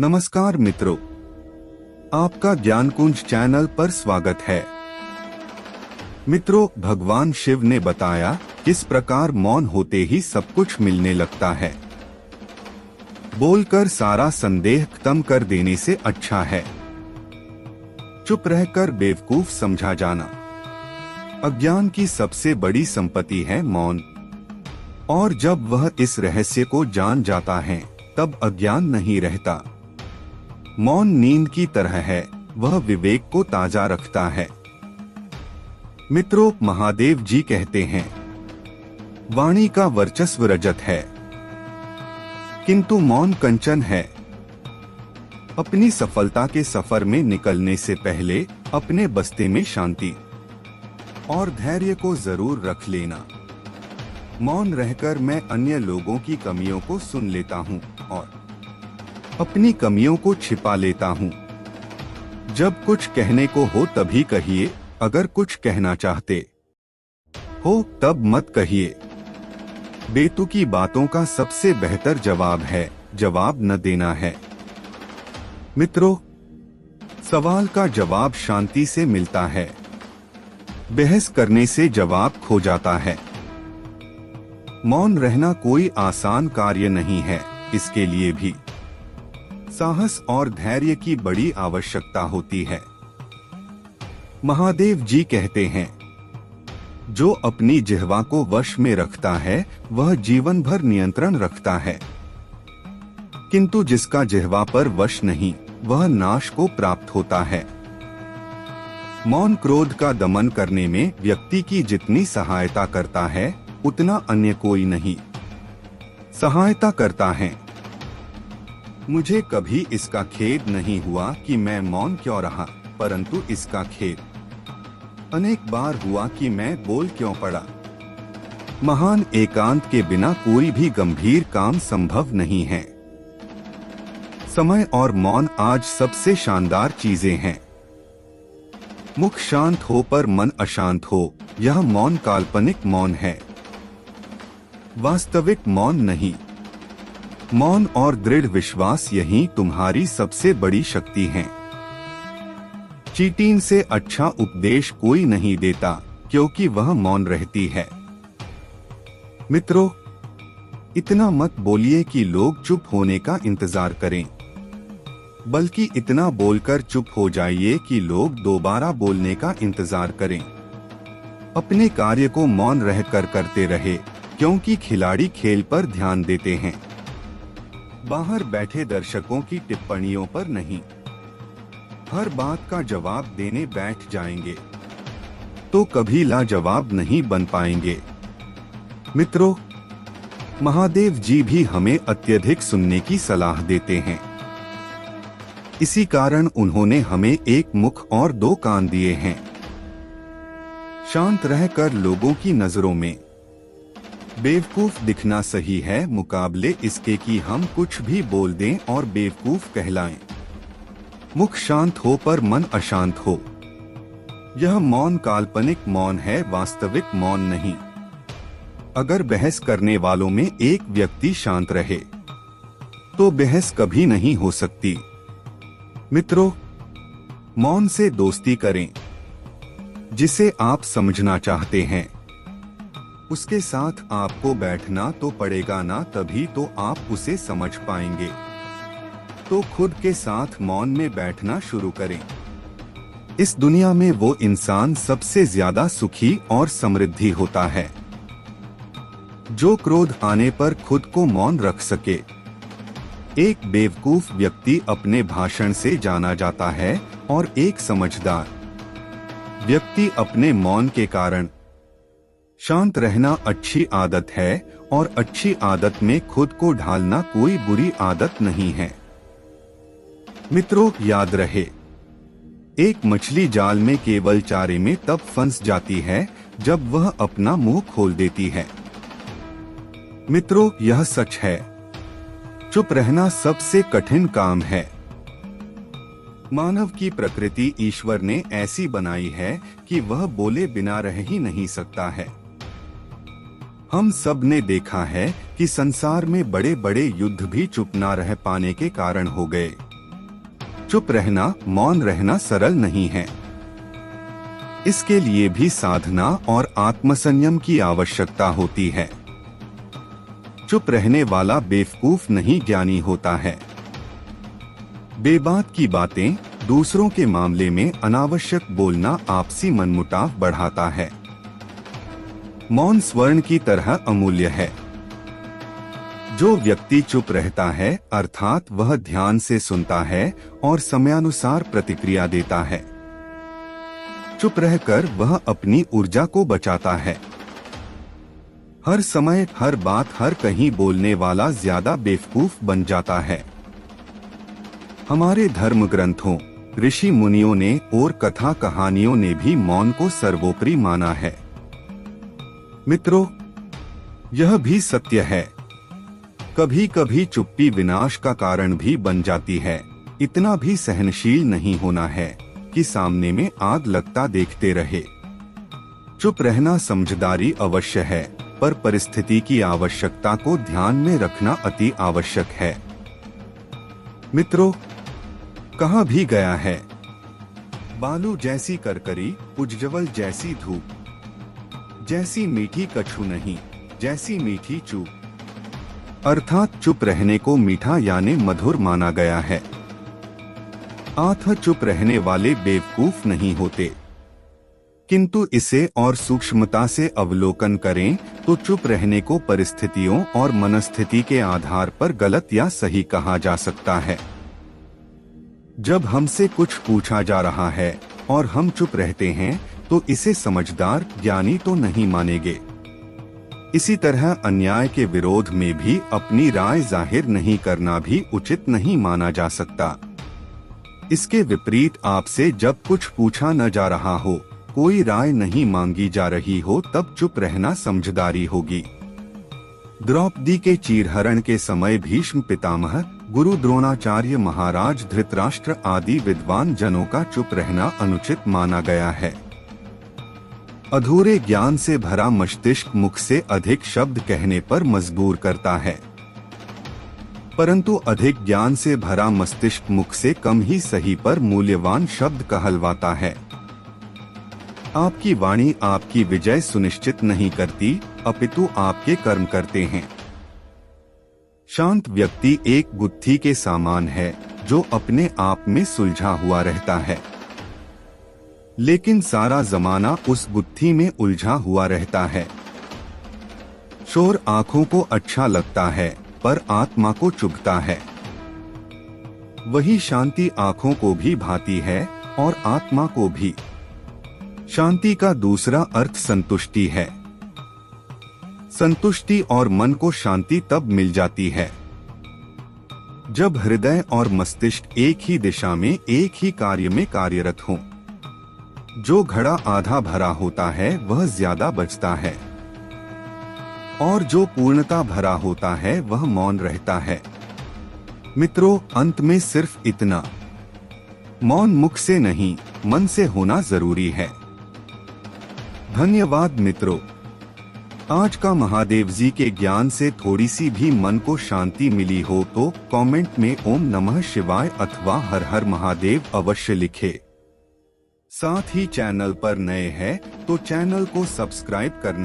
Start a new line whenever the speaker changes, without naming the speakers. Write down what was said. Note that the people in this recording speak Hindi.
नमस्कार मित्रों, आपका ज्ञान कुंज चैनल पर स्वागत है। मित्रों, भगवान शिव ने बताया किस प्रकार मौन होते ही सब कुछ मिलने लगता है। बोलकर सारा संदेह खत्म कर देने से अच्छा है चुप रहकर बेवकूफ समझा जाना। अज्ञान की सबसे बड़ी संपत्ति है मौन, और जब वह इस रहस्य को जान जाता है तब अज्ञान नहीं रहता। मौन नींद की तरह है, वह विवेक को ताजा रखता है। मित्रों, महादेव जी कहते हैं, वाणी का वर्चस्व रजत है किंतु मौन कंचन है। अपनी सफलता के सफर में निकलने से पहले अपने बस्ते में शांति और धैर्य को जरूर रख लेना। मौन रहकर मैं अन्य लोगों की कमियों को सुन लेता हूँ और अपनी कमियों को छिपा लेता हूँ। जब कुछ कहने को हो तभी कहिए, अगर कुछ कहना चाहते हो तब मत कहिए। बेतुकी बातों का सबसे बेहतर जवाब है जवाब न देना है। मित्रों, सवाल का जवाब शांति से मिलता है, बहस करने से जवाब खो जाता है। मौन रहना कोई आसान कार्य नहीं है, इसके लिए भी साहस और धैर्य की बड़ी आवश्यकता होती है। महादेव जी कहते हैं, जो अपनी जिह्वा को वश में रखता है वह जीवन भर नियंत्रण रखता है, किंतु जिसका जिह्वा पर वश नहीं वह नाश को प्राप्त होता है। मौन क्रोध का दमन करने में व्यक्ति की जितनी सहायता करता है उतना अन्य कोई नहीं सहायता करता है। मुझे कभी इसका खेद नहीं हुआ कि मैं मौन क्यों रहा, परंतु इसका खेद अनेक बार हुआ कि मैं बोल क्यों पड़ा। महान एकांत के बिना कोई भी गंभीर काम संभव नहीं है। समय और मौन आज सबसे शानदार चीजें हैं। मुख शांत हो पर मन अशांत हो, यह मौन काल्पनिक मौन है, वास्तविक मौन नहीं। मौन और दृढ़ विश्वास यही तुम्हारी सबसे बड़ी शक्ति है। चीटीन से अच्छा उपदेश कोई नहीं देता, क्योंकि वह मौन रहती है। मित्रों, इतना मत बोलिए कि लोग चुप होने का इंतजार करें, बल्कि इतना बोलकर चुप हो जाइए कि लोग दोबारा बोलने का इंतजार करें। अपने कार्य को मौन रहकर करते रहे, क्योंकि खिलाड़ी खेल पर ध्यान देते हैं, बाहर बैठे दर्शकों की टिप्पणियों पर नहीं। हर बात का जवाब देने बैठ जाएंगे तो कभी लाजवाब नहीं बन पाएंगे। मित्रों, महादेव जी भी हमें अत्यधिक सुनने की सलाह देते हैं। इसी कारण उन्होंने हमें एक मुख और दो कान दिए हैं। शांत रहकर लोगों की नजरों में बेवकूफ दिखना सही है, मुकाबले इसके कि हम कुछ भी बोल दें और बेवकूफ कहलाएं। मुख शांत हो पर मन अशांत हो, यह मौन काल्पनिक मौन है, वास्तविक मौन नहीं। अगर बहस करने वालों में एक व्यक्ति शांत रहे तो बहस कभी नहीं हो सकती। मित्रों, मौन से दोस्ती करें। जिसे आप समझना चाहते हैं उसके साथ आपको बैठना तो पड़ेगा ना, तभी तो आप उसे समझ पाएंगे। तो खुद के साथ मौन में बैठना शुरू करें। इस दुनिया में वो इंसान सबसे ज्यादा सुखी और समृद्धि होता है जो क्रोध आने पर खुद को मौन रख सके। एक बेवकूफ व्यक्ति अपने भाषण से जाना जाता है और एक समझदार व्यक्ति अपने मौन के कारण। शांत रहना अच्छी आदत है और अच्छी आदत में खुद को ढालना कोई बुरी आदत नहीं है। मित्रों, याद रहे, एक मछली जाल में केवल चारे में तब फंस जाती है जब वह अपना मुंह खोल देती है। मित्रों, यह सच है, चुप रहना सबसे कठिन काम है। मानव की प्रकृति ईश्वर ने ऐसी बनाई है कि वह बोले बिना रह ही नहीं सकता है। हम सब ने देखा है कि संसार में बड़े बड़े युद्ध भी चुप ना रह पाने के कारण हो गए। चुप रहना, मौन रहना सरल नहीं है। इसके लिए भी साधना और आत्मसंयम की आवश्यकता होती है। चुप रहने वाला बेवकूफ नहीं, ज्ञानी होता है। बेबात की बातें, दूसरों के मामले में अनावश्यक बोलना आपसी मनमुटाव बढ़ाता है। मौन स्वर्ण की तरह अमूल्य है। जो व्यक्ति चुप रहता है अर्थात वह ध्यान से सुनता है और समयानुसार प्रतिक्रिया देता है। चुप रहकर वह अपनी ऊर्जा को बचाता है। हर समय हर बात हर कहीं बोलने वाला ज्यादा बेवकूफ बन जाता है। हमारे धर्म ग्रंथों, ऋषि मुनियों ने और कथा कहानियों ने भी मौन को सर्वोपरि माना है। मित्रों, यह भी सत्य है, कभी कभी चुप्पी विनाश का कारण भी बन जाती है। इतना भी सहनशील नहीं होना है कि सामने में आग लगता देखते रहे। चुप रहना समझदारी अवश्य है, पर परिस्थिति की आवश्यकता को ध्यान में रखना अति आवश्यक है। मित्रों, कहाँ भी गया है बालू जैसी करकरी, उज्ज्वल जैसी धूप, जैसी मीठी कछु नहीं, जैसी मीठी चूप। अर्थात चुप रहने को मीठा यानी मधुर माना गया है। आत्म चुप रहने वाले बेवकूफ नहीं होते, किंतु इसे और सूक्ष्मता से अवलोकन करें तो चुप रहने को परिस्थितियों और मनस्थिति के आधार पर गलत या सही कहा जा सकता है। जब हमसे कुछ पूछा जा रहा है और हम चुप रहते हैं तो इसे समझदार, ज्ञानी तो नहीं मानेंगे। इसी तरह अन्याय के विरोध में भी अपनी राय जाहिर नहीं करना भी उचित नहीं माना जा सकता। इसके विपरीत आपसे जब कुछ पूछा न जा रहा हो, कोई राय नहीं मांगी जा रही हो, तब चुप रहना समझदारी होगी। द्रौपदी के चीरहरण के समय भीष्म पितामह, गुरु द्रोणाचार्य महाराज, धृतराष्ट्र आदि विद्वान जनों का चुप रहना अनुचित माना गया है। अधूरे ज्ञान से भरा मस्तिष्क मुख से अधिक शब्द कहने पर मजबूर करता है, परंतु अधिक ज्ञान से भरा मस्तिष्क मुख से कम ही सही पर मूल्यवान शब्द कहलवाता है। आपकी वाणी आपकी विजय सुनिश्चित नहीं करती, अपितु आपके कर्म करते हैं। शांत व्यक्ति एक गुत्थी के समान है जो अपने आप में सुलझा हुआ रहता है, लेकिन सारा जमाना उस गुत्थी में उलझा हुआ रहता है। शोर आंखों को अच्छा लगता है पर आत्मा को चुभता है। वही शांति आंखों को भी भाती है और आत्मा को भी। शांति का दूसरा अर्थ संतुष्टि है। संतुष्टि और मन को शांति तब मिल जाती है जब हृदय और मस्तिष्क एक ही दिशा में एक ही कार्य में कार्यरत हों। जो घड़ा आधा भरा होता है वह ज्यादा बचता है, और जो पूर्णता भरा होता है वह मौन रहता है। मित्रों, अंत में सिर्फ इतना, मौन मुख से नहीं मन से होना जरूरी है। धन्यवाद मित्रों। आज का महादेव जी के ज्ञान से थोड़ी सी भी मन को शांति मिली हो तो कमेंट में ओम नमः शिवाय अथवा हर हर महादेव अवश्य लिखे। साथ ही चैनल पर नए हैं तो चैनल को सब्सक्राइब करना